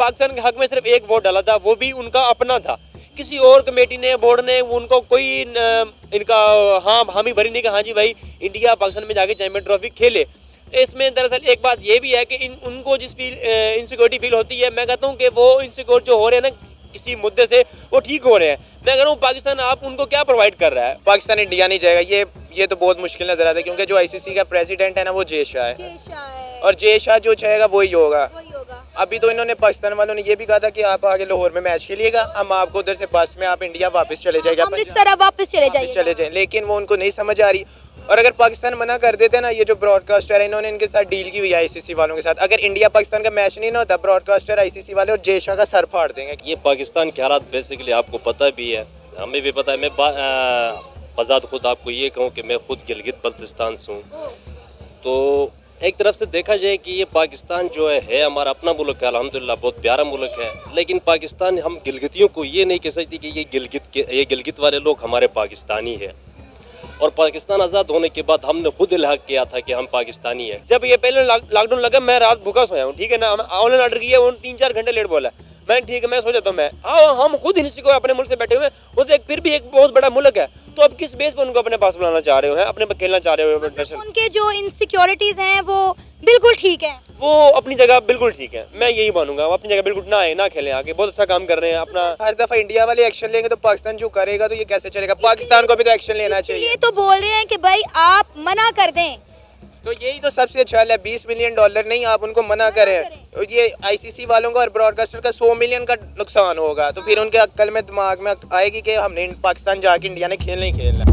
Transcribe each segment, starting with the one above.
पाकिस्तान के हक में सिर्फ एक वोट डाला था, वो भी उनका अपना था। किसी और कमेटी ने, बोर्ड ने उनको कोई इनका हाँ हामी भरी नहीं कि हाँ जी भाई इंडिया पाकिस्तान में जाके चैंपियन ट्रॉफी खेले। इसमें दरअसल एक बात ये भी है कि उनको जिस इनसिक्योरिटी फील होती है, मैं कहता हूँ कि वो इनसिक्योर जो हो रहे हैं ना किसी मुद्दे से, वो ठीक हो रहे हैं। मैं कह रहा हूँ पाकिस्तान आप उनको क्या प्रोवाइड कर रहा है? पाकिस्तान इंडिया नहीं जाएगा, ये तो बहुत मुश्किल नजर आता है, क्योंकि जो आईसीसी का प्रेसिडेंट है ना वो जय शाह है, और जय शाह जो चाहेगा वही होगा। अभी तो इन्होंने पाकिस्तान वालों ने ये भी कहा था कि आप आगे लाहौर में मैच खेलिएगा, हम आपको उधर से बस में आप इंडिया वापस चले जाएगा, अमृतसर वापस चले जाए, लेकिन वो उनको नहीं समझ आ रही। और अगर पाकिस्तान मना कर देते ना, ये जो ब्रॉडकास्टर है इन्होंने इनके साथ डील की हुई है आईसीसी वालों के साथ, अगर इंडिया पाकिस्तान का मैच नहीं ना होता, ब्रॉडकास्टर आईसीसी वाले और जय शाह का सर फाड़ देंगे। ये पाकिस्तान के हालात बेसिकली आपको पता भी है, हमें भी पता है। मैं बजात खुद आपको ये कहूँ कि मैं खुद गिलगित बल्तिस्तान से हूँ, तो एक तरफ से देखा जाए कि ये पाकिस्तान जो है हमारा अपना मुल्क है, अल्हम्दुलिल्लाह बहुत प्यारा मुल्क है, लेकिन पाकिस्तान हम गिलगितियों को ये नहीं कह सकते कि ये गिलगित वाले लोग हमारे पाकिस्तानी है। और पाकिस्तान आज़ाद होने के बाद हमने खुद इल्हाक किया था कि हम पाकिस्तानी है। जब ये पहले लॉकडाउन लगा, मैं रात भूखा सोया हूँ, ठीक है ना, ऑनलाइन ऑर्डर किया, उन्होंने 3-4 घंटे लेट बोला, मैं ठीक है मैं सो जाता हूँ। मैं हम खुद इनसे को अपने मुल्क से बैठे हुए हैं, फिर भी एक बहुत बड़ा मुल्क है, तो अब किस बेस पर उनको अपने पास बुलाना चाह रहे हो, अपने पर खेलना चाह रहे हो? उनके जो इनसिक्योरिटीज हैं वो बिल्कुल ठीक है, वो अपनी जगह बिल्कुल ठीक है, मैं यही मानूंगा। वो अपनी जगह बिल्कुल ना आए, ना खेलें आगे, बहुत अच्छा काम कर रहे हैं अपना। हर दफा इंडिया वाले एक्शन लेंगे तो पाकिस्तान जो करेगा तो ये कैसे चलेगा? पाकिस्तान को भी तो एक्शन लेना चाहिए। ये तो बोल रहे हैं कि भाई आप मना कर दें, तो यही तो सबसे अच्छा है। $20 मिलियन नहीं, आप उनको मना करें, ये आईसीसी वालों का और ब्रॉडकास्टर का 100 मिलियन का नुकसान होगा, तो फिर उनके अक्ल में दिमाग में आएगी कि हमने पाकिस्तान जाके इंडिया ने खेल नहीं खेलना।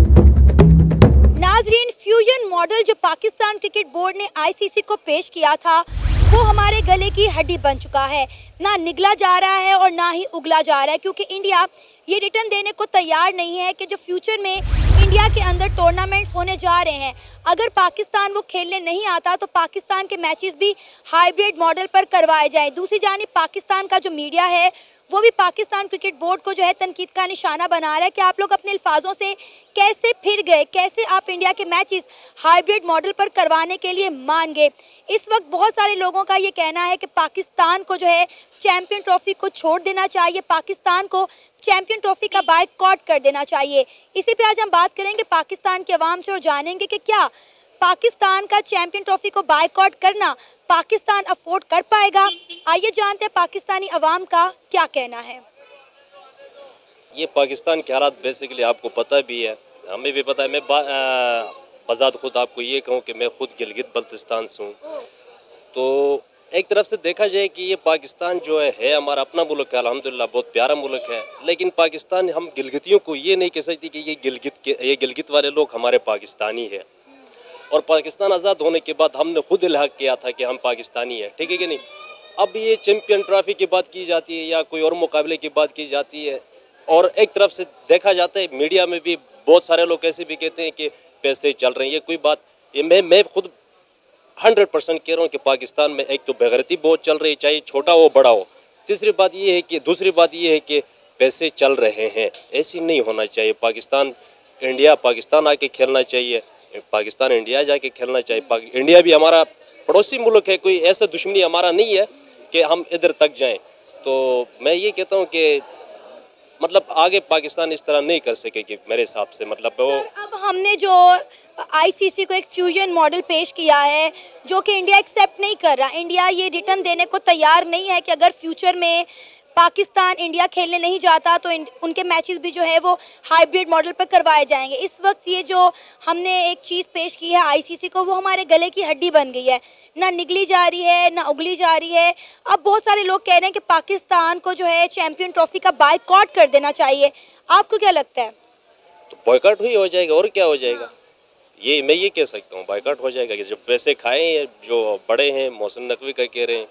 नाजरीन, फ्यूजन मॉडल जो पाकिस्तान क्रिकेट बोर्ड ने आईसीसी को पेश किया था वो हमारे गले की हड्डी बन चुका है, ना निगला जा रहा है और ना ही उगला जा रहा है, क्योंकि इंडिया ये रिटर्न देने को तैयार नहीं है कि जो फ्यूचर में इंडिया के अंदर टूर्नामेंट्स होने जा रहे हैं, अगर पाकिस्तान वो खेलने नहीं आता तो पाकिस्तान के मैचेस भी हाइब्रिड मॉडल पर करवाए जाएं। दूसरी जानिब पाकिस्तान का जो मीडिया है वो भी पाकिस्तान क्रिकेट बोर्ड को जो है तनकीद का निशाना बना रहा है कि आप लोग अपने अल्फाजों से कैसे फिर गए, कैसे आप इंडिया के मैचेस हाइब्रिड मॉडल पर करवाने के लिए मान गए। इस वक्त बहुत सारे लोगों का ये कहना है कि पाकिस्तान को जो है चैंपियन ट्रॉफी को छोड़ देना चाहिए, पाकिस्तान को चैंपियन ट्रॉफी का बायकॉट कर देना चाहिए। इसी पे आज हम बात करेंगे पाकिस्तान के अवाम से और जानेंगे कि क्या पाकिस्तान का चैंपियन ट्रॉफी को बायकॉट करना पाकिस्तान अफोर्ड कर पाएगा। आइए जानते हैं पाकिस्तानी अवाम का क्या कहना है। ये पाकिस्तान के हालात बेसिकली आपको पता भी है, हमें भी पता है। मैं बजात खुद आपको ये कहूँ कि मैं खुद गिलगित बल्तिस्तान से हूँ, तो एक तरफ से देखा जाए कि ये पाकिस्तान जो है हमारा अपना मुल्क है, अल्हम्दुलिल्लाह बहुत प्यारा मुल्क है, लेकिन पाकिस्तान हम गिलगितियों को ये नहीं कह सकते कि ये गिलगित वाले लोग हमारे पाकिस्तानी है। और पाकिस्तान आज़ाद होने के बाद हमने खुद इल्हाक किया था कि हम पाकिस्तानी है, ठीक है कि नहीं। अब ये चैम्पियन ट्रॉफी की बात की जाती है या कोई और मुकाबले की बात की जाती है, और एक तरफ से देखा जाता है मीडिया में भी बहुत सारे लोग ऐसे भी कहते हैं कि पैसे चल रहे हैं, ये कोई बात, ये मैं खुद 100% कह रहा हूँ कि पाकिस्तान में एक तो बेगैरती बहुत चल रही है, चाहे छोटा हो बड़ा हो। दूसरी बात ये है कि पैसे चल रहे हैं, ऐसी नहीं होना चाहिए। पाकिस्तान आके खेलना चाहिए, पाकिस्तान इंडिया जाके खेलना चाहिए। इंडिया भी हमारा पड़ोसी मुल्क है, कोई ऐसा दुश्मनी हमारा नहीं है कि हम इधर तक जाएं। तो मैं ये कहता हूँ कि मतलब आगे पाकिस्तान इस तरह नहीं कर सकेगी मेरे हिसाब से। मतलब वो अब हमने जो आईसीसी को एक फ्यूजन मॉडल पेश किया है जो कि इंडिया एक्सेप्ट नहीं कर रहा, इंडिया ये रिटर्न देने को तैयार नहीं है कि अगर फ्यूचर में पाकिस्तान इंडिया खेलने नहीं जाता तो उनके मैचेस भी जो है वो हाइब्रिड मॉडल पर करवाए जाएंगे। इस वक्त ये जो हमने एक चीज़ पेश की है आईसीसी को, वो हमारे गले की हड्डी बन गई है, ना निगली जा रही है ना उगली जा रही है। अब बहुत सारे लोग कह रहे हैं कि पाकिस्तान को जो है चैंपियन ट्रॉफी का बायकॉट कर देना चाहिए। आपको क्या लगता है? तो बॉयकॉट ही हो जाएगा और क्या हो जाएगा। ये मैं ये कह सकता हूँ, बॉयकॉट हो जाएगा कि जब पैसे खाएँ, जो बड़े हैं मोहसिन नकवी का कह रहे हैं,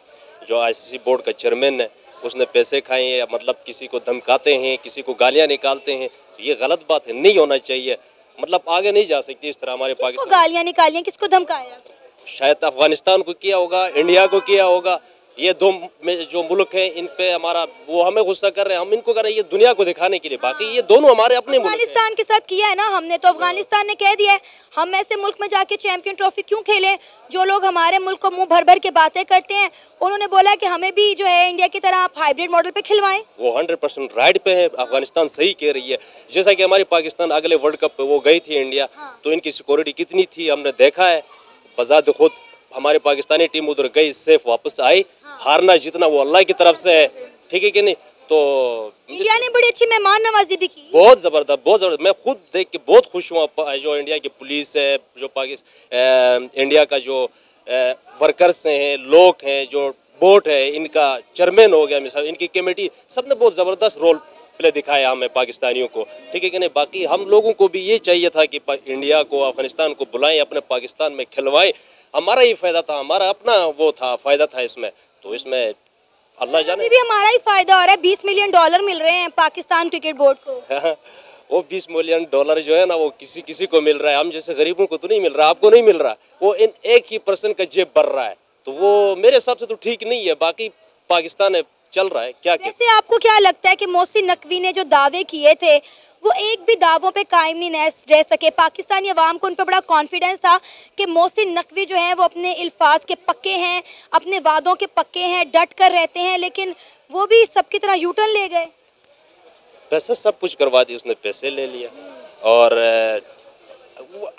जो आईसीसी बोर्ड का चेयरमैन है, उसने पैसे खाए हैं, मतलब किसी को धमकाते हैं, किसी को गालियां निकालते हैं, तो ये गलत बात है, नहीं होना चाहिए। मतलब आगे नहीं जा सकती इस तरह हमारे पाकिस्तान। गालियां निकाली, किसको धमकाया? शायद अफगानिस्तान को किया होगा, इंडिया को किया होगा, ये दो जो मुल्क हैं इन पे हमारा वो हमें गुस्सा कर रहे हैं, हम इनको कर रहे हैं ये दुनिया को दिखाने के लिए। बाकी ये दोनों हमारे अपने मुल्क हैं। अफगानिस्तान के साथ किया है ना हमने, तो अफगानिस्तान ने कह दिया है हम ऐसे मुल्क में जाके चैंपियन ट्रॉफी क्यों खेलें। जो लोग हमारे मुल्क को मुंह भर भर के बातें करते हैं, उन्होंने बोला कि हमें भी जो है इंडिया की तरह आप हाइब्रिड मॉडल पे खिलवाएं। वो 100% राइट पे है। अफगानिस्तान सही कह रही है। जैसा कि हमारी पाकिस्तान अगले वर्ल्ड कप पे वो गई थी इंडिया, तो इनकी सिक्योरिटी कितनी थी हमने देखा है। बजात खुद हमारी पाकिस्तानी टीम उधर गई, सेफ वापस आई। हारना जीतना वो अल्लाह की तरफ से है, ठीक है कि नहीं। तो इंडिया ने बड़ी अच्छी मेहमान नवाजी भी की, बहुत ज़बरदस्त, बहुत ज़बरदस्त। मैं खुद देख के बहुत खुश हुआ। जो इंडिया की पुलिस है, जो पाकिस्तान इंडिया का जो वर्कर्स हैं, लोग हैं, जो बोट है, इनका चेयरमैन हो गया मिसाल, इनकी कमेटी, सब ने बहुत ज़बरदस्त रोल प्ले दिखाया हमें पाकिस्तानियों को, ठीक है कि नहीं। बाकी हम लोगों को भी ये चाहिए था कि इंडिया को, अफगानिस्तान को बुलाएं, अपने पाकिस्तान में खिलवाएं। हमारा ही फ़ायदा था, हमारा अपना वो था, फ़ायदा था इसमें। तो इसमें अल्लाह जाने भी हमारा ही फायदा हो रहा है। $20 मिलियन मिल रहे हैं पाकिस्तान क्रिकेट बोर्ड को। वो $20 मिलियन जो है ना, वो किसी किसी को मिल रहा है। हम जैसे गरीबों को तो नहीं मिल रहा, आपको नहीं मिल रहा। वो इन एक ही पर्सन का जेब भर रहा है, तो वो मेरे हिसाब से तो ठीक नहीं है। बाकी पाकिस्तान है, चल रहा है क्या। वैसे आपको क्या लगता है कि मोहसिन नकवी ने जो दावे किए थे वो एक भी दावों पे कायम नहीं रह सके? पाकिस्तानी अवाम को उन पर बड़ा कॉन्फिडेंस था कि मोहसिन नकवी जो है वो अपने अल्फाज के पक्के हैं, अपने वादों के पक्के हैं, डट कर रहते हैं, लेकिन वो भी सबकी तरह यूटर्न ले गए। पैसा सब कुछ करवा दिया उसने, पैसे ले लिया। और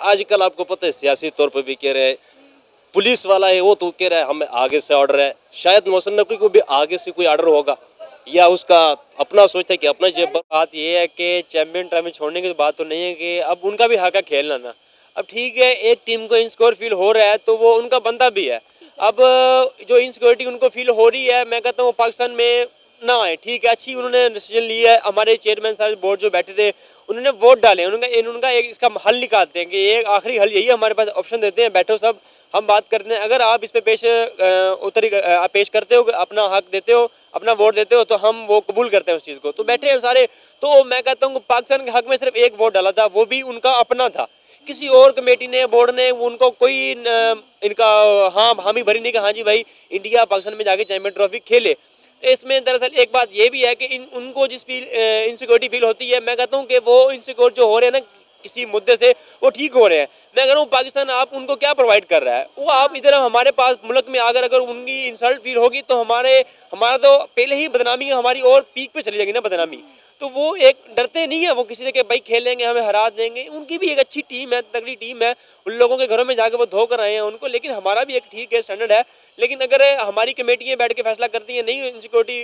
आजकल आपको पता है सियासी तौर पर भी कह रहे हैं, पुलिस वाला है वो तो कह रहा है हमें आगे से ऑर्डर है। शायद मोहसिन नकवी को भी आगे से कोई ऑर्डर होगा, या उसका अपना सोचता है कि अपना जेब। बात ये है कि चैंपियन ट्रॉफी छोड़ने की बात तो नहीं है कि अब उनका भी हक है खेलना ना। अब ठीक है, एक टीम को इनसिक्योर फील हो रहा है तो वो उनका बंदा भी है। अब जो इनसिक्योरिटी उनको फील हो रही है, मैं कहता हूँ पाकिस्तान में ना आए, ठीक है। अच्छी उन्होंने डिसीजन लिया है। हमारे चेयरमैन साहब बोर्ड जो बैठे थे उन्होंने वोट डाले, उनका एक इसका हल निकालते हैं कि एक आखिरी हल यही हमारे पास ऑप्शन देते हैं, बैठो सब हम बात करते हैं। अगर आप इस पे पेश करते हो, अपना हक देते हो, अपना वोट देते हो, तो हम वो कबूल करते हैं उस चीज़ को। तो बैठे हैं सारे। तो मैं कहता हूँ पाकिस्तान के हक में सिर्फ एक वोट डाला था, वो भी उनका अपना था। किसी और कमेटी ने, बोर्ड ने उनको कोई इनका हामी भरी नहीं कि हाँ जी भाई इंडिया पाकिस्तान में जाके चैंपियन ट्रॉफी खेले। इसमें दरअसल एक बात ये भी है कि उनको जिस इनसिक्योरिटी फील होती है, मैं कहता हूँ कि वो इनसिक्योर जो हो रहे हैं ना किसी मुद्दे से, वो ठीक हो रहे हैं। मैं कह रहा हूँ पाकिस्तान आप उनको क्या प्रोवाइड कर रहा है? वो आप इधर हमारे पास मुल्क में अगर उनकी इंसल्ट फील होगी तो हमारा तो पहले ही बदनामी हमारी और पीक पे चली जाएगी ना बदनामी। तो वो एक डरते नहीं है वो किसी से कि भाई खेलेंगे हमें हरा देंगे। उनकी भी एक अच्छी टीम है, तगड़ी टीम है, उन लोगों के घरों में जाके वो धो कर आए हैं उनको। लेकिन हमारा भी एक ठीक है स्टैंडर्ड है। लेकिन अगर हमारी कमेटियाँ बैठ के फैसला करती हैं, नहीं इनसिक्योरिटी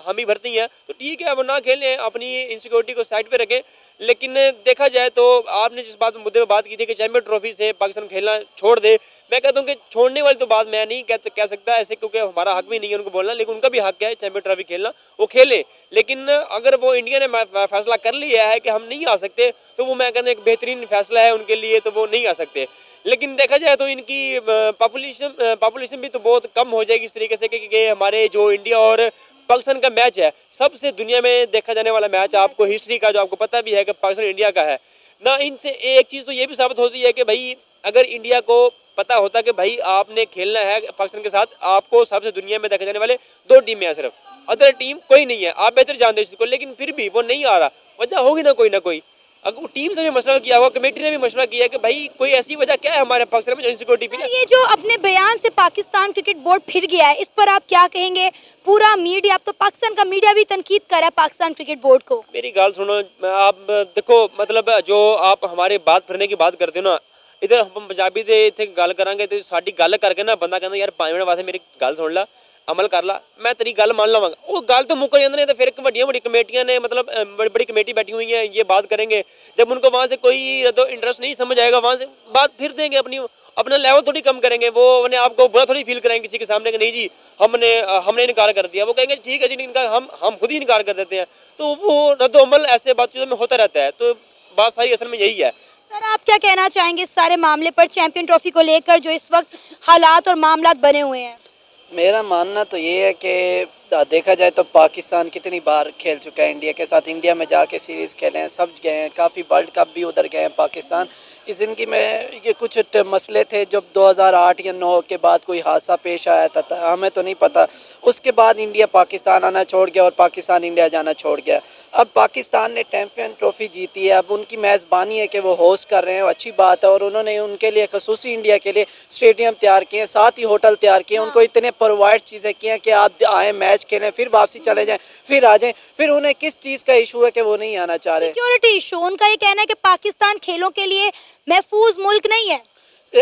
हम ही भरती हैं, तो ठीक है वो ना खेलें, अपनी इनसिक्योरिटी को साइड पे रखें। लेकिन देखा जाए तो आपने जिस मुद्दे पे बात की थी कि चैंपियन ट्रॉफी से पाकिस्तान खेलना छोड़ दे, मैं कहता हूँ कि छोड़ने वाली तो बात मैं नहीं कह सकता ऐसे, क्योंकि हमारा हक भी नहीं है उनको बोलना। लेकिन उनका भी हक है चैंपियन ट्रॉफी खेलना, वो खेलें। लेकिन अगर वो इंडिया ने फैसला कर लिया है कि हम नहीं आ सकते, तो वो मैं कहता हूँ एक बेहतरीन फैसला है उनके लिए, तो वो नहीं आ सकते। लेकिन देखा जाए तो इनकी पॉपुलेशन भी तो बहुत कम हो जाएगी इस तरीके से कि हमारे जो इंडिया और पाकिस्तान का मैच है, सबसे दुनिया में देखा जाने वाला मैच, आपको हिस्ट्री का जो आपको पता भी है कि पाकिस्तान इंडिया का है ना। इनसे एक चीज़ तो ये भी साबित होती है कि भाई अगर इंडिया को पता होता कि भाई आपने खेलना है पाकिस्तान के साथ, आपको सबसे दुनिया में देखे जाने वाले 2 टीमें हैं, सिर्फ अदर टीम कोई नहीं है। आप बेहतर जानते हैं इसको, लेकिन फिर भी वो नहीं आ रहा। वजह होगी ना कोई। अगर टीम से भी मशवरा किया हुआ, कमेटी ने भी मशवरा किया कि भाई कोई ऐसी वजह क्या है हमारे पाकिस्तान में जो इनसिक्योरिटी फील है। ये जो अपने बयान से पाकिस्तान क्रिकेट बोर्ड फिर गया है, इस पर आप क्या कहेंगे? पूरा मीडिया, अब तो पाकिस्तान का मीडिया भी तनकीद कर रहा है पाकिस्तान क्रिकेट बोर्ड को। मेरी गाल सुनो, आप देखो, मतलब जो आप हमारे बात फिरने की बात करते हो ना, इधर हम पंजाबी दे इतने गल करांगे तो साड़ी गल करके ना बंदा कहता यार 5 मिनट वास्ते मेरी गल सुन ला, अमल कर ला, मैं तेरी गल मान लवांगा। वो गल तो मुकर जाते हैं। तो फिर बड़ी कमेटियां ने, मतलब बड़ी कमेटी बैठी हुई है, ये बात करेंगे। जब उनको वहाँ से कोई तो इंटरेस्ट नहीं समझ आएगा, वहाँ से बात फिर देंगे, अपना लेवल थोड़ी कम करेंगे। वो अपने आपको बुरा थोड़ी फील कराएंगे किसी के सामने कि नहीं जी हमने इनकार कर दिया। वो कहेंगे ठीक है जी, इनकार हम खुद ही इनकार कर देते हैं। तो वो रद्द-ओ-अमल ऐसे बातचीतों में होता रहता है। तो बात सारी असल में यही है। सर आप क्या कहना चाहेंगे इस सारे मामले पर, चैंपियन ट्रॉफी को लेकर जो इस वक्त हालात और मामलात बने हुए हैं? मेरा मानना तो ये है कि देखा जाए तो पाकिस्तान कितनी बार खेल चुका है इंडिया के साथ, इंडिया में जाके सीरीज़ खेले हैं, सब गए हैं, काफ़ी वर्ल्ड कप भी उधर गए हैं पाकिस्तान। ज़िंदगी में ये कुछ मसले थे जब 2008 या 9 के बाद कोई हादसा पेश आया था, हमें तो नहीं पता। उसके बाद इंडिया पाकिस्तान आना छोड़ गया और पाकिस्तान इंडिया जाना छोड़ गया। अब पाकिस्तान ने चैम्पियन ट्रॉफी जीती है, अब उनकी मेज़बानी है कि वो होस्ट कर रहे हैं, अच्छी बात है। और उन्होंने उनके लिए खसूसी इंडिया के लिए स्टेडियम तैयार किए, साथ ही होटल तैयार किए, उनको इतने प्रोवाइड चीज़ें की हैं कि आप आएँ, मैच खेलें, फिर वापसी चले जाएँ, फिर आ जाएँ। फिर उन्हें किस चीज़ का इशू है कि वो नहीं आना चाह रहे? Security issue. उनका ये कहना है कि पाकिस्तान खेलों के लिए महफूज मुल्क नहीं है।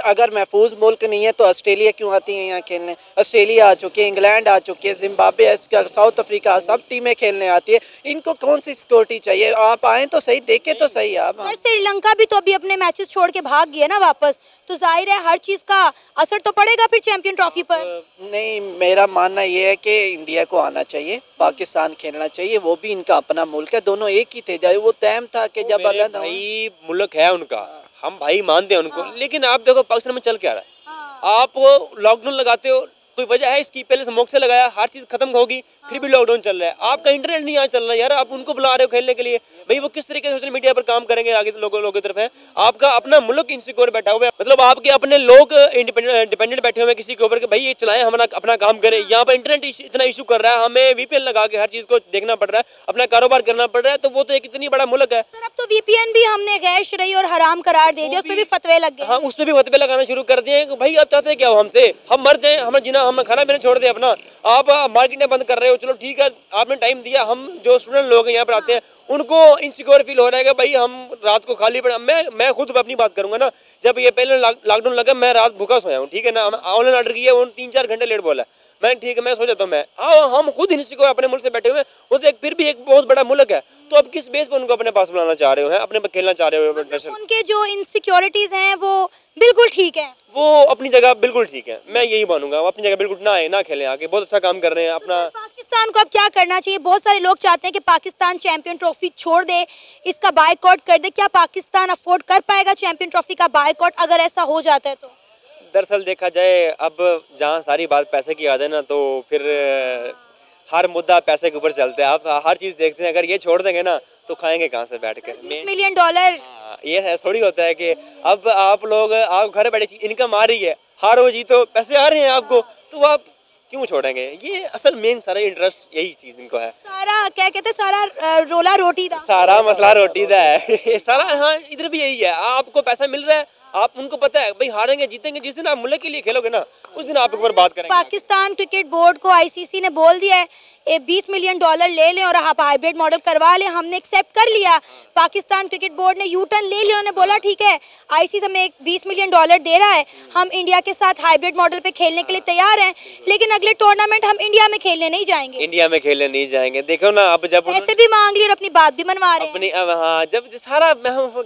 अगर महफूज मुल्क नहीं है तो ऑस्ट्रेलिया क्यों आती हैं यहाँ खेलने? ऑस्ट्रेलिया आ चुकी है, इंग्लैंड आ चुकी है, जिम्बाब्वे, साउथ अफ्रीका, सब टीमें खेलने आती है। इनको कौन सी सिक्योरिटी चाहिए? आप आएँ तो सही, देखें तो सही आप। सर श्रीलंका भी तो अभी अपने मैचेस छोड़ के भाग गई है ना वापस, तो जाहिर है हर चीज़ का असर तो पड़ेगा फिर चैंपियन ट्रॉफी पर। नहीं, मेरा मानना ये है कि इंडिया को आना चाहिए, पाकिस्तान खेलना चाहिए, वो भी इनका अपना मुल्क है, दोनों एक ही थे। जब वो टाइम था कि जब अलग भाई मुल्क है उनका, हम भाई मानते हैं उनको। लेकिन आप देखो पाकिस्तान में चल क्या रहा है। आप वो लॉकडाउन लगाते हो, कोई वजह है इसकी? पहले स्मोक से लगाया, हर चीज खत्म होगी, फिर भी लॉकडाउन चल रहा है। आपका इंटरनेट नहीं आज चल रहा है यार, आप उनको बुला रहे हो खेलने के लिए, भाई वो किस तरीके से सोशल मीडिया पर काम करेंगे आगे? लोगों की तरफ है, आपका अपना मुल्क इनसिक्योर बैठा हुआ है, मतलब आपके अपने लोग डिपेंडेंट बैठे हुए हैं किसी के ऊपर कि भाई ये चलाएं, हमारा अपना काम करें। यहाँ पर इंटरनेट इतना इशू कर रहा है, हमें वीपीएन लगा के हर चीज को देखना पड़ रहा है, अपना कारोबार करना पड़ रहा है। तो वो तो एक इतनी बड़ा मुल्क है। सर अब तो वीपीएन भी हमने गैर शरई और हराम करार दे दिया, उसमें भी फतवे लग गए। हाँ, उसमें भी फतवे लगाना शुरू कर दिए। भाई आप चाहते हैं क्या हो हमसे? हम मर जाएं, हमें जीना, हम खाना पीना छोड़ दें अपना? आप मार्केटें बंद कर रहे हो, चलो ठीक है, आपने टाइम दिया। हम जो स्टूडेंट लोग हैं यहाँ पर आते हैं, उनको इनसिक्योर फील हो रहा है कि भाई हम रात को खाली पड़ा। मैं खुद अपनी बात करूंगा ना, जब ये पहले लॉकडाउन लगा, मैं रात भूखा सोया हूँ, ठीक है ना। ऑनलाइन ऑर्डर किया, वो 3-4 घंटे लेट बोला, मैं ठीक है मैं सो जाता हूँ। मैं हम खुद इनसिक्योर अपने मुल्क से बैठे हुए हैं, वो तो फिर भी एक बहुत बड़ा मुल्क है। तो अब किस बेस पर उनको अपने पास बुलाना चाह रहे हो, अपने पर खेलना चाह रहे हो? उनके जो इनसिक्योरिटीज हैं वो बिल्कुल ठीक है, वो अपनी जगह बिल्कुल ठीक है, मैं यही मानूंगा। वो अपनी जगह बिल्कुल ना आए, ना खेलें आगे, बहुत अच्छा काम कर रहे हैं अपना। तो पाकिस्तान को अब क्या करना चाहिए? बहुत सारे लोग चाहते हैं कि पाकिस्तान चैंपियन ट्रॉफी छोड़ दे, इसका बायकॉट कर दे। क्या पाकिस्तान अफोर्ड कर पाएगा चैंपियन ट्रॉफी का बायकॉट अगर ऐसा हो जाता है तो? दरअसल देखा जाए, अब जहाँ सारी बात पैसे की आ जाए ना, तो फिर हर मुद्दा पैसे के ऊपर चलते हैं। आप हर चीज़ देखते हैं, अगर ये छोड़ देंगे ना तो खाएंगे कहाँ से बैठ कर? $20 मिलियन ये है, थोड़ी होता है कि अब आप लोग, आप घर बैठे इनकम आ रही है, हारो जीतो पैसे आ रहे हैं आपको, तो आप क्यों छोड़ेंगे? ये असल मेन सारा इंटरेस्ट यही चीज़ इनको है। सारा क्या कहते हैं, सारा रोला रोटी दा, सारा मसला रोटी दा है सारा। हाँ, इधर भी यही है, आपको पैसा मिल रहा है, आप उनको पता है भाई हारेंगे जीतेंगे, जिस दिन आप मुल्क के लिए खेलोगे ना, उस दिन आपके ऊपर बात करेंगे। पाकिस्तान क्रिकेट बोर्ड को आईसीसी ने बोल दिया है $20 मिलियन ले लें और आप हाइब्रिड मॉडल करवा लें। हमने एक्सेप्ट कर लिया, पाकिस्तान क्रिकेट बोर्ड ने यू टर्न ले लिया, उन्होंने बोला ठीक है आईसीसी हमें $20 मिलियन दे रहा है, हम इंडिया के साथ हाइब्रिड मॉडल पे खेलने के लिए तैयार हैं, लेकिन अगले टूर्नामेंट हम इंडिया में खेलने नहीं जाएंगे। इंडिया में खेलने नहीं जाएंगे। देखो ना, अब जब ऐसे भी मांग ली और अपनी बात भी मनवा रहे हैं अपनी। अब हाँ, जब सारा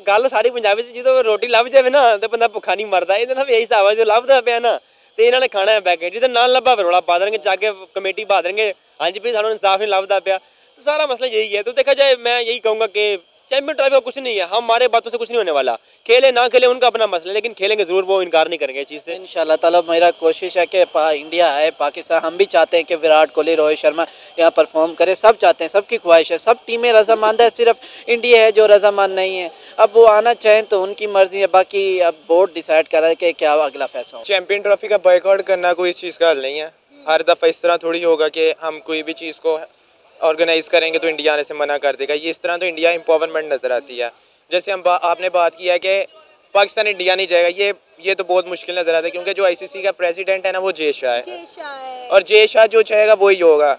गल सारी पंजाबी से जो रोटी लभ जाए ना तो बंदा भुखा नहीं मरदा। ਇਹਦਾ ਤਾਂ यही हिसाब है, जो लभदा पिया ना ਤੇ ਇਹਨਾਂ ਨੇ ਖਾਣਾ ਹੈ ਬੈਗ, ਜਿੱਦਾਂ ਨਾ ਲੱਭਾ ਫਿਰ ਰੌਲਾ ਪਾ ਦੇਣਗੇ, ਜਾके कमेटी पा देंगे हाँ जी भाई सानू इंसाफ नहीं लभदा पिया। तो सारा मसला यही है। तो देखा जाए, मैं यही कहूँगा कि चैंपियन ट्रॉफी का कुछ नहीं है, हमारे बातों से कुछ नहीं होने वाला। खेले ना खेले उनका अपना मसला, लेकिन खेलेंगे जरूर, वो इनकार नहीं करेंगे इस चीज़ से इंशाल्लाह ताला। मेरा कोशिश है कि इंडिया आए, पाकिस्तान, हम भी चाहते हैं कि विराट कोहली, रोहित शर्मा यहाँ परफॉर्म करे, सब चाहते हैं, सबकी ख्वाहिश है, सब टीमें रजामंद है, सिर्फ इंडिया है जो रजामंद नहीं है। अब वो आना चाहें तो उनकी मर्जी है, बाकी अब बोर्ड डिसाइड कर रहा है कि क्या अगला फैसला हो। चैंपियन ट्रॉफी का बॉयकॉट करना कोई इस चीज़ का हल नहीं है। हर दफ़ा इस तरह थोड़ी होगा कि हम कोई भी चीज़ को ऑर्गेनाइज करेंगे तो इंडिया आने से मना कर देगा। ये इस तरह तो इंडिया एम्पावरमेंट नज़र आती है। जैसे आपने बात की है कि पाकिस्तान इंडिया नहीं जाएगा, ये तो बहुत मुश्किल नज़र आता है, क्योंकि जो आईसीसी का प्रेसिडेंट है ना, वो जय शाह है, और जय शाह जो चाहेगा वही होगा।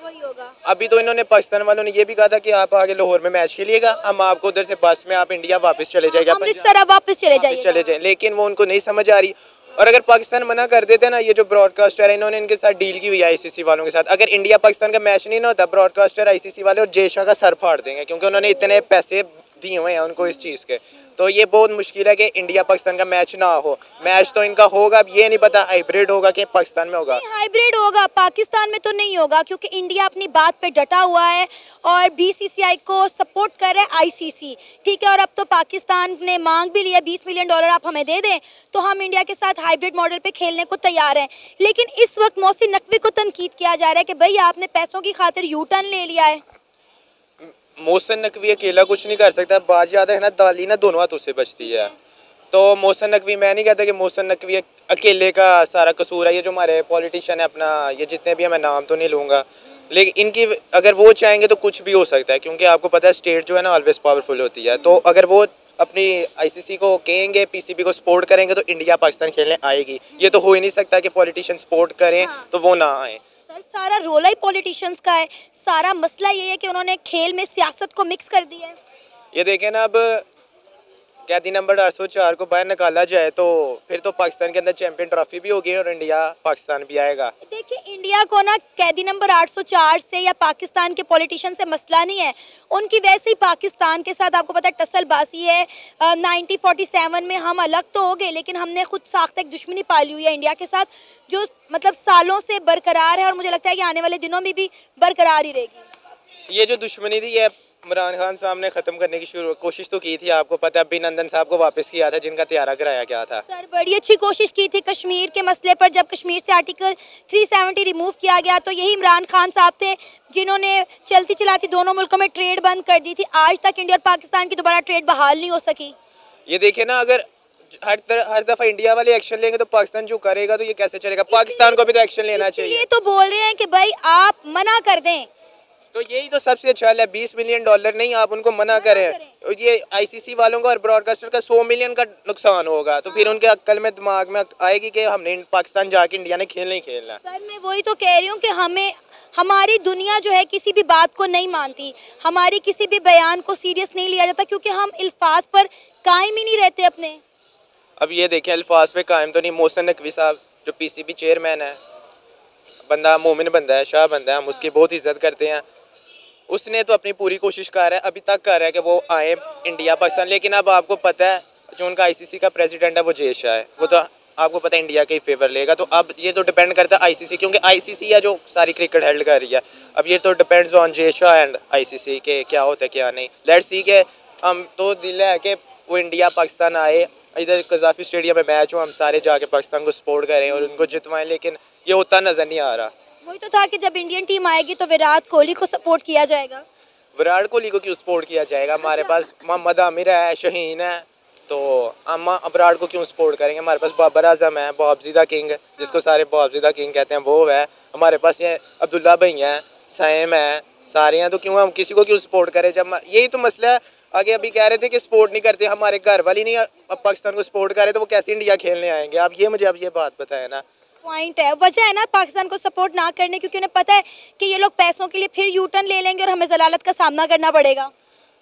अभी तो इन्होंने, पाकिस्तान वालों ने ये भी कहा था कि आप आगे लाहौर में मैच खेलिएगा, हम आपको उधर से बस में आप इंडिया वापस चले जाएगा, अमृतसर वापस चले जाए, लेकिन वो उनको नहीं समझ आ रही। और अगर पाकिस्तान मना कर देते ना, ये जो ब्रॉडकास्टर है, इन्होंने इनके साथ डील की हुई है आईसीसी वालों के साथ, अगर इंडिया पाकिस्तान का मैच नहीं ना होता, ब्रॉडकास्टर आईसीसी वाले और जय शाह का सर फाड़ देंगे, क्योंकि उन्होंने इतने पैसे दिए हुए हैं उनको इस चीज़ के। तो ये बहुत मुश्किल है कि इंडिया पाकिस्तान का मैच ना हो। मैच तो इनका होगा, अब ये नहीं पता हाइब्रिड होगा कि पाकिस्तान में होगा। हाइब्रिड होगा, पाकिस्तान में तो नहीं होगा, क्योंकि इंडिया अपनी बात पे डटा हुआ है और बीसीसीआई को सपोर्ट कर रहा है आईसीसी, ठीक है। और अब तो पाकिस्तान ने मांग भी लिया $20 मिलियन आप हमें दे दें तो हम इंडिया के साथ हाइब्रिड मॉडल पे खेलने को तैयार हैं। लेकिन इस वक्त मोहसिन नकवी को तनकीद किया जा रहा है कि भाई आपने पैसों की खातिर यू टर्न ले लिया है। मोहसिन नकवी अकेला कुछ नहीं कर सकता, बात याद रखना, ताली ना दोनों हाथों से बचती है। तो मोहसिन नकवी, मैं नहीं कहता कि मोहसिन नकवी अकेले का सारा कसूर है। ये जो हमारे पॉलिटिशियन है अपना, ये जितने भी हैं, मैं नाम तो नहीं लूँगा, लेकिन इनकी अगर वो चाहेंगे तो कुछ भी हो सकता है, क्योंकि आपको पता है स्टेट जो है ना ऑलवेज पावरफुल होती है। तो अगर वो अपनी आईसीसी को कहेंगे, पीसीबी को सपोर्ट करेंगे, तो इंडिया पाकिस्तान खेलने आएगी। ये तो हो ही नहीं सकता कि पॉलिटिशियन सपोर्ट करें तो वो ना आए। सर सारा रोला ही पॉलिटिशियंस का है, सारा मसला ये है कि उन्होंने खेल में सियासत को मिक्स कर दिया है। ये देखें ना, अब कैदी नंबर 804 को बाहर निकाला जाए तो फिर तो पाकिस्तान के अंदर चैंपियन ट्रॉफी भी होगी और इंडिया पाकिस्तान भी आएगा। देखिए इंडिया को ना कैदी नंबर 804 से या पाकिस्तान के पॉलिटिशियन से मसला नहीं है, उनकी वैसे ही पाकिस्तान के साथ आपको पता है टसलबाजी है। 1947 में हम अलग तो हो गए, लेकिन हमने खुद साख्त एक दुश्मनी पाली हुई है इंडिया के साथ, जो मतलब सालों से बरकरार है और मुझे लगता है कि आने वाले दिनों में भी बरकरार ही रहेगी। ये जो दुश्मनी थी, ये इमरान खान साहब ने ख़त्म करने की कोशिश तो की थी, आपको पता है अभिनंदन साहब को वापस किया था जिनका त्यारा कराया गया था। सर बड़ी अच्छी कोशिश की थी कश्मीर के मसले पर, जब कश्मीर से आर्टिकल 370 रिमूव किया गया तो यही इमरान खान साहब थे जिन्होंने चलती चलाती दोनों मुल्कों में ट्रेड बंद कर दी थी। आज तक इंडिया और पाकिस्तान की दोबारा ट्रेड बहाल नहीं हो सकी। ये देखिए ना, अगर हर दफ़ा इंडिया वाले एक्शन लेंगे तो पाकिस्तान जो करेगा तो ये कैसे चलेगा? पाकिस्तान को भी तो एक्शन लेना चाहिए। ये तो बोल रहे हैं कि भाई आप मना कर दें, तो यही तो सबसे अच्छा है। $20 मिलियन नहीं, आप उनको मना करें। ये आईसीसी वालों का और ब्रॉडकास्टर का 100 मिलियन का नुकसान होगा, तो फिर उनके अक्ल में दिमाग में आएगी कि हमने पाकिस्तान जाके इंडिया ने खेल नहीं खेलना। सर मैं वही तो कह रही हूँ कि हमारी दुनिया जो है किसी भी बात को नहीं मानती, हमारी किसी भी बयान को सीरियस नहीं लिया जाता, क्योंकि हम अल्फाज पर कायम ही नहीं रहते अपने। अब ये देखें, अल्फाज पे कायम तो नहीं। मोहसिन नकवी साहब जो पीसीबी चेयरमैन है, बंदा मोमिन बंदा है, शाह बंदा है, हम उसकी बहुत इज्जत करते हैं। उसने तो अपनी पूरी कोशिश कर रहा है, अभी तक कर रहा है कि वो आए इंडिया पाकिस्तान। लेकिन अब आपको पता है जो उनका आईसीसी का प्रेसिडेंट है वो जय शाह है, वो तो आपको पता है इंडिया का ही फेवर लेगा। तो अब ये तो डिपेंड करता है आईसीसी, क्योंकि आईसीसी है जो सारी क्रिकेट हेल्ड कर रही है। अब ये तो depends on Jay Shah and ICC के क्या होता है क्या नहीं। लेट्स सी के हम तो दिल है कि वो इंडिया पाकिस्तान आए, इधर कज़ाफ़ी स्टेडियम में मैच हो, हम सारे जाके पाकिस्तान को सपोर्ट करें और उनको जितवाएं, लेकिन ये होता नज़र नहीं आ रहा। वही तो था कि जब इंडियन टीम आएगी तो विराट कोहली को सपोर्ट किया जाएगा। विराट कोहली को क्यों सपोर्ट किया जाएगा? हमारे पास मोहम्मद आमिर है, शहीन है, तो हम विराट को क्यों सपोर्ट करेंगे? हमारे पास बाबर आजम है, बॉबजीदा किंग, जिसको सारे बॉबजीदा किंग कहते हैं, वो है। हमारे पास ये अब्दुल्ला भाई हैं, सैम है, सारे हैं। तो क्यों हम किसी को क्यों सपोर्ट करें? जब यही तो मसला है। आगे अभी कह रहे थे कि सपोर्ट नहीं करते, हमारे घर वाली नहीं अब पाकिस्तान को सपोर्ट करे तो वो कैसे इंडिया खेलने आएंगे? आप ये मुझे अब ये बात बताए ना। पॉइंट है, वजह है ना पाकिस्तान को सपोर्ट ना करने, क्योंकि उन्हें पता है कि ये लोग पैसों के लिए फिर यू टर्न ले लेंगे और हमें जलालत का सामना करना पड़ेगा।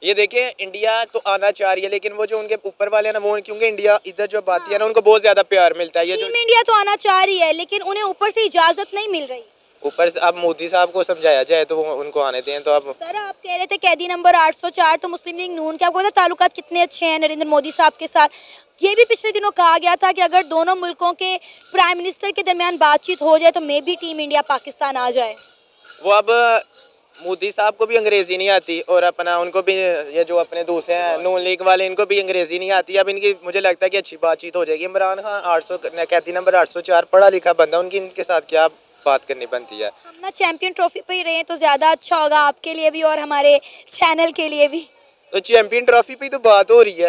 ये देखिए, इंडिया तो आना चाह रही है, लेकिन वो जो उनके ऊपर वाले हैं ना, वो क्योंकि इंडिया इधर जो बात है ना, उनको बहुत ज्यादा प्यार मिलता है। ये टीम इंडिया तो आना चाह रही है, लेकिन उन्हें ऊपर से इजाजत नहीं मिल रही। ऊपर से अब मोदी साहब को समझाया जाए तो उनको आने दें। तो अब सर आप कह रहे थे कैदी नंबर 804 तो मुस्लिम लीग नून के, आपको पता ताल्लुकात कितने अच्छे हैं नरेंद्र मोदी साहब के साथ। ये भी पिछले दिनों कहा गया था कि अगर दोनों मुल्कों के प्राइम मिनिस्टर के दरमियान बातचीत हो जाए तो मे भी टीम इंडिया पाकिस्तान आ जाए। वो अब मोदी साहब को भी अंग्रेज़ी नहीं आती और अपना उनको भी, ये जो अपने दूसरे हैं नून लीग वाले, इनको भी अंग्रेज़ी नहीं आती। अब इनकी मुझे लगता है कि अच्छी बातचीत हो जाएगी। इमरान खान 800 कैदी नंबर 804 पढ़ा लिखा बंदा, उनकी इनके साथ क्या बात करनी बनती है? हम ना चैंपियन ट्रॉफी पे ही रहे तो ज़्यादा अच्छा होगा आपके लिए भी और हमारे चैनल के लिए भी। तो चैंपियन ट्रॉफी पे तो बात हो रही है।